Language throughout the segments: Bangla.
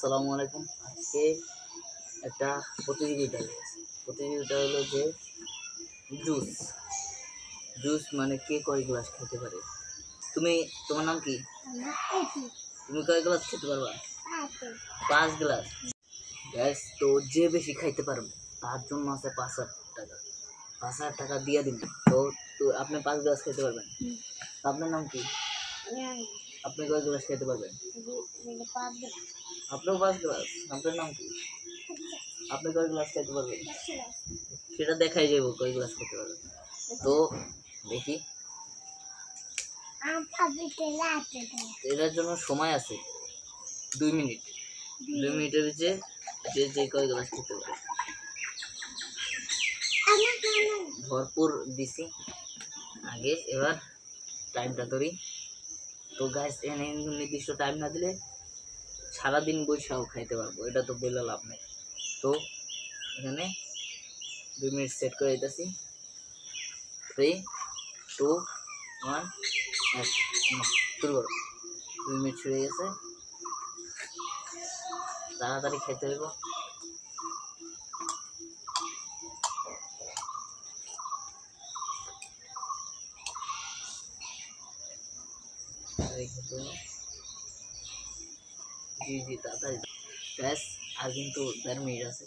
আসসালামু আলাইকুম। আজকে একটা প্রতিযোগিতা রয়েছে। প্রতিযোগিতা হলো যে জুস জুস মানে কে কয় গ্লাস খেতে পারে। তোমার নাম কি? তুমি কয় গ্লাস খেতে পারবা? 5 গ্লাস। গ্যাস তো যে বেশি খাইতে পারবে তার জন্য আছে 5,000 টাকা। 5,000 টাকা দিয়ে দিন। তো তো আপনি 5 গ্লাস খেতে পারবেন। আপনার নাম কি? আপনি কয় গ্লাস খেতে পারবেন? আপনিও 5 গ্লাস। আপনার নাম কি? আপনি কয় গ্লাস খেতে পারবেন? সেটা দেখাই যাবো কয় গ্লাস খেতে পারবেন। তো দেখি, এটার জন্য সময় আছে 2 মিনিট। 2 মিনিটের ভিতরে যে যে কয় গ্লাস খেতে পারে। ভরপুর দিছি আগে, এবার টাইমটা ধরি। তো গাইস এখানে নির্দিষ্ট টাইম না দিলে সারাদিন বৈশাও খাইতে পারবো, এটা তো বলে লাভ নেই। তো এখানে 2 মিনিট সেট করে দিতেছি। 3, 2, 1 শুরু করো। 2 মিনিট শুরু হয়ে গেছে, তাড়াতাড়ি খাইতে হইব। জি জি তাড়াতাড়ি গ্যাস। আর কিন্তু 1.5 মিনিট আছে।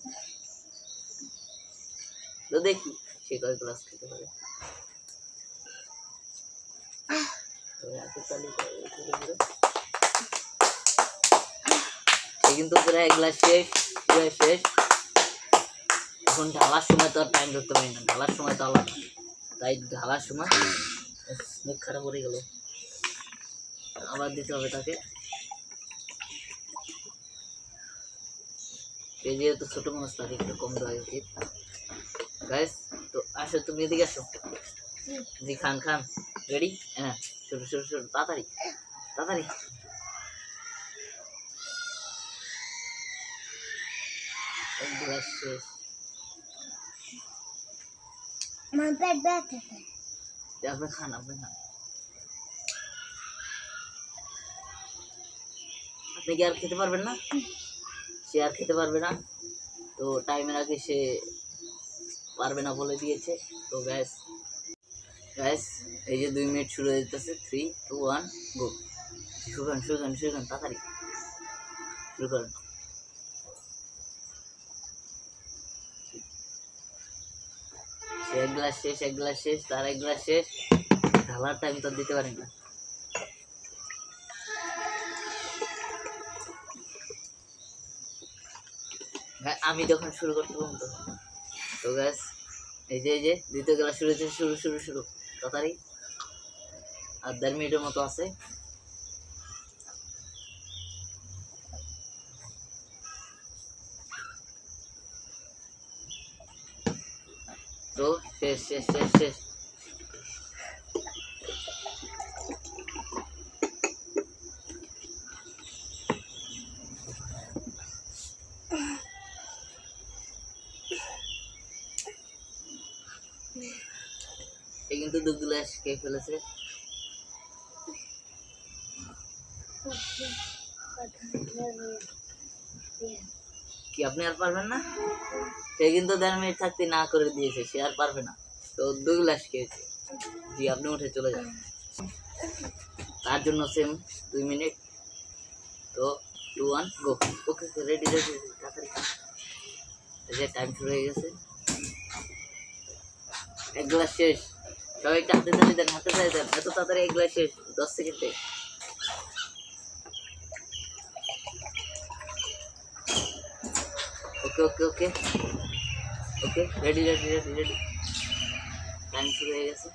তো দেখি সে কয় গ্লাস খেতে পারে। সে কিন্তু পুরো 1 গ্লাস শেষ, পুরো শেষ। এখন ঢালার সময় তো আর টাইম ধরতে পারি না, ঢালার সময় তো আলাদা। তাই ঢালার সময় মুখ খারাপ করে গেল, আবার দিতে হবে তাকে। সে যেহেতু ছোট মানুষ তাকে একটু কম দেওয়া উচিত। গাইস তো আসো, তুমি এদিকে আসো। জি খান খান। রেডি? হ্যাঁ শুরু শুরু শুরু, তাড়াতাড়ি তাড়াতাড়ি। এক গ্লাস শেষ। আপনি খান, আপনি খান। আপনি কি আর খেতে পারবেন না? সে আর খেতে পারবে না। তো টাইমের আগে সে পারবে না বলে দিয়েছে। তো গ্যাস গ্যাস এই যে 2 মিনিট শুরু হয়ে যেতেছে। 3, 2, 1 গো। শুরু করেন শুরু করেন শুরু করেন, তাড়াতাড়ি শুরু করেন। সে 1 গ্লাস শেষ, 1 গ্লাস শেষ, তার 1 গ্লাস শেষ। ঢালার টাইম তো দিতে পারি না। আমি যখন শুরু করতে বলতো। তো গ্যাস এই যে দ্বিতীয় গ্লাস শুরু হয়েছে। শুরু শুরু শুরু, তাড়াতাড়ি। আর 1.5 মিনিটের মতো আছে। তো শেষ শেষ শেষ শেষ। সে কিন্তু 2 গ্লাস খেয়ে ফেলেছে। কি আপনি আর পারবেন না? সে কিন্তু 1.5 মিনিট থাকতে না করে দিয়েছে, সে আর পারবে না। তো 2 গ্লাস খেয়েছে। জি আপনি উঠে চলে যান। তার জন্য সেম 2 মিনিট। তো 2, 1 গো। ওকে রেডি রেডি, তাড়াতাড়ি। এই যে টাইম শুরু হয়ে গেছে। 1 গ্লাস শেষ। সবাই একটা হাতে তালি দেন, হাতে তালি দেন। এত তাড়াতাড়ি 1 গ্লাস শেষ 10 সেকেন্ডে। Okay okay okay okay ready ready ready ready. Time শুরু হয়ে গেছে।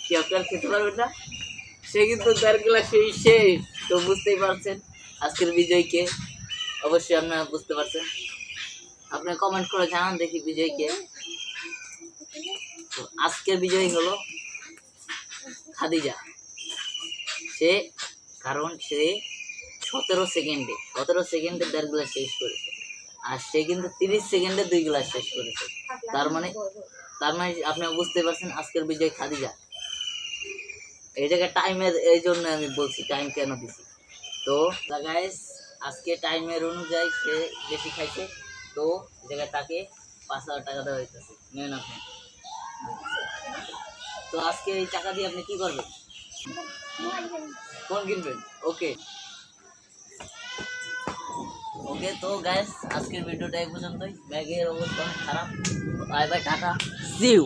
কি আপনি আর খেতে পারবেন না? সে কিন্তু 1.5 গ্লাস শেষ। তো বুঝতেই পারছেন আজকের বিজয়কে। অবশ্যই আপনারা বুঝতে পারছেন। আপনি কমেন্ট করে জানান দেখি বিজয়কে। তো আজকের বিজয়ী হলো খাদিজা। সে কারণ সে 17 সেকেন্ডে 1.5 গ্লাস শেষ করেছে। আর সে কিন্তু 30 সেকেন্ডে 2 গ্লাস শেষ করেছে। তার মানে তার মানে আপনি বুঝতে পারছেন আজকের বিজয় খাদিজা। এই জায়গায় টাইমের এই জন্য আমি বলছি টাইম কেন দিছি। তো গাইস আজকে টাইমের অনুযায়ী সে বেশি খাইছে, তো এই জায়গায় তাকে 5,000 টাকা দেওয়া হইতেছে, নেন আপনি। তো আজকে এই টাকা দিয়ে আপনি কি করবেন? ফোন কিনবেন? ওকে ওকে। তো গাইস আজকের ভিডিওটা এই পর্যন্তই। ব্যাগের অবস্থা অনেক খারাপ। Bye bye, tata, see you.